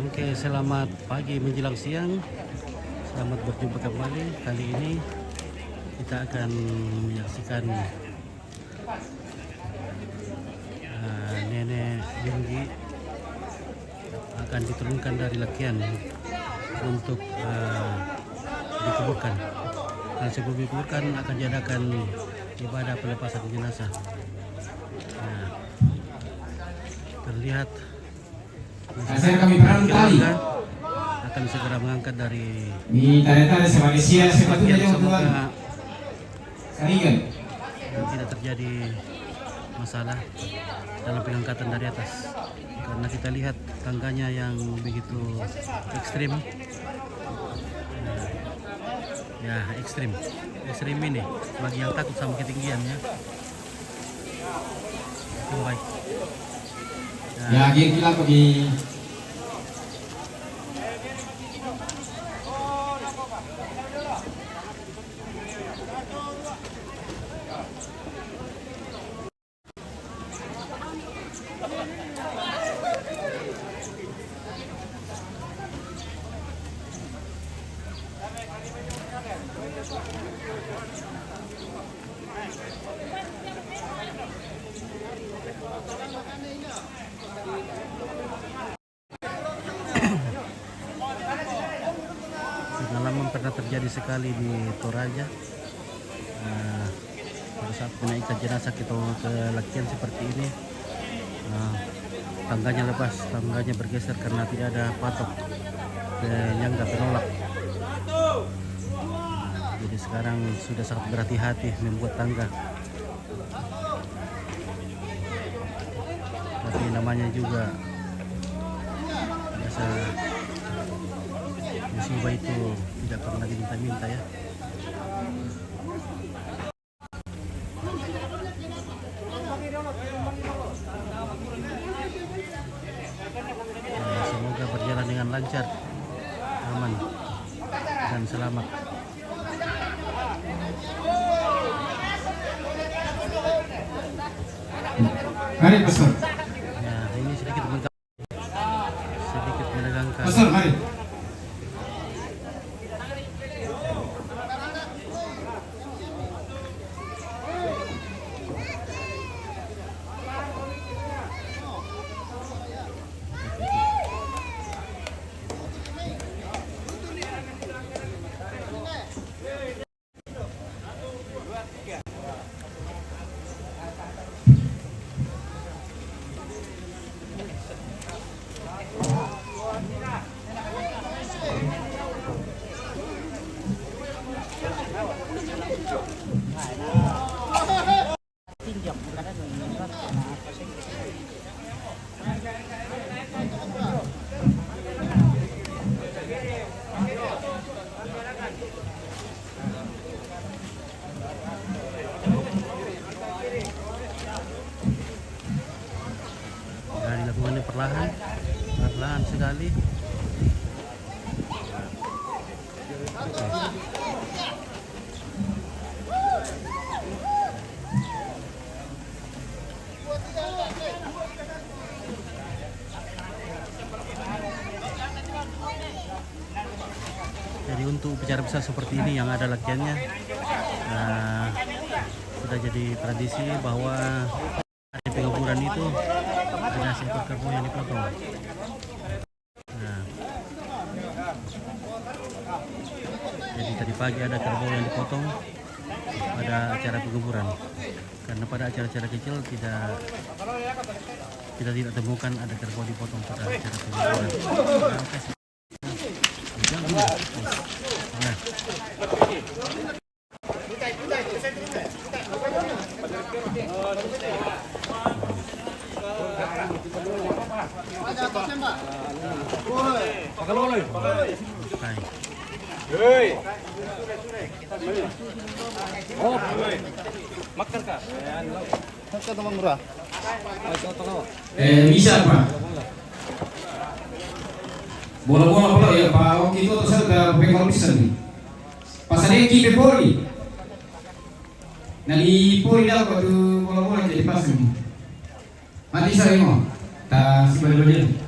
Oke, selamat pagi menjelang siang. Selamat berjumpa kembali. Kali ini kita akan menyaksikan nenek Yunggi akan diturunkan dari Lakian untuk dikuburkan. Dan sebelum dikuburkan akan diadakan ibadah pelepasan jenazah. Nah, terlihat saya kami berangkali akan segera mengangkat dari tanda-tanda sebagai sia sepatunya Lakian. yang Tuhan Semoga saringan tidak terjadi masalah dalam pengangkatan dari atas, karena kita lihat tangganya yang begitu ekstrim. Ya, ekstrim ini bagi yang takut sama ketinggiannya itu baik. ya kita pergi Pengalaman pernah terjadi sekali di Toraja. Pada saat menaikkan jenazah kita ke Lakian seperti ini, tangganya lepas, tangganya bergeser karena tidak ada patok penyangga penolak. Jadi sekarang sudah sangat berhati-hati membuat tangga. Tapi namanya juga biasa, musibah itu tidak pernah diminta-minta ya. Semoga berjalan dengan lancar, aman, dan selamat. mari pastor Ya, ini sedikit menegangkan. pastor mari Dilakukannya perlahan sekali. Jadi untuk upacara besar seperti ini yang ada lakiannya, sudah jadi tradisi bahwa di penguburan itu ada seekor kerbau yang dipotong. Jadi tadi pagi ada kerbau yang dipotong pada acara penguburan. Karena pada acara-acara kecil kita tidak temukan ada kerbau dipotong pada acara penguburan. bisa pak bola-bola ya pak oke itu saya udah pengol bisa nih pasarnya kipe poli nah di poli dapat tuh bola-bola jadi pasang mati saya mau tak sebagai